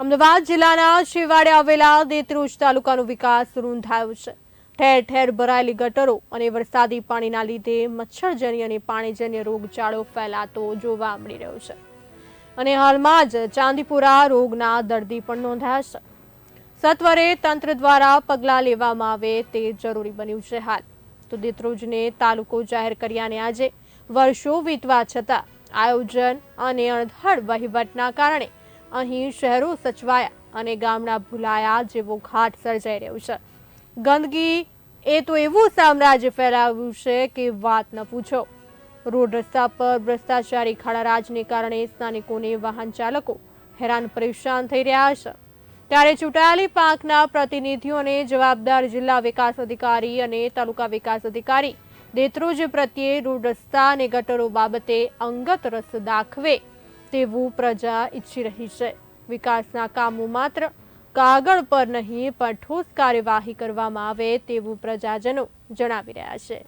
અમદાવાદ જિલ્લાના છેવાડે આવેલા દેત્રોજ તાલુકાનો વિકાસ રૂંધાયો છે। ઠેર ઠેર ભરાયેલી ગટરો અને વરસાદી પાણીના લીધે મચ્છરજન્ય અને પાણીજન્ય રોગચાળો ફેલાતો જોવા મળી રહ્યો છે અને હાલમાં જ ચાંદીપુરા રોગના દર્દી પણ નોંધાયા છે। સત્વરે તંત્ર દ્વારા પગલાં લેવામાં આવે તે જરૂરી બન્યું છે। હાલ તો દેત્રોજને તાલુકો જાહેર કર્યાને આજે વર્ષો વીતવા છતાં આયોજન અને અણધડ વહીવટના કારણે અહીં શહેરો સચવાયા અને ગામડા ભૂલાયા જેવો ઘાટ સર્જાઈ રહ્યો છે। ગંદકી એ તો એવું સામ્રાજ્ય ફેલાવ્યું છે કે વાત ન પૂછો। રોડ રસ્તા પર ભ્રષ્ટાચારી ખાડારાજને કારણે સ્થાનિકોને વાહન ચાલકો હેરાન પરેશાન થઈ રહ્યા છે। ત્યારે ચૂંટાયેલી પાંખના પ્રતિનિધિઓ અને જવાબદાર જિલ્લા વિકાસ અધિકારી અને તાલુકા વિકાસ અધિકારી દેત્રોજ પ્રત્યે રોડ રસ્તા અને ગટરો બાબતે અંગત રસ દાખવે તેવું પ્રજા ઈચ્છી રહી છે। વિકાસના કામો માત્ર કાગળ પર નહીં પણ ઠોસ કાર્યવાહી કરવામાં આવે તેવું પ્રજાજનો જણાવી રહ્યા છે।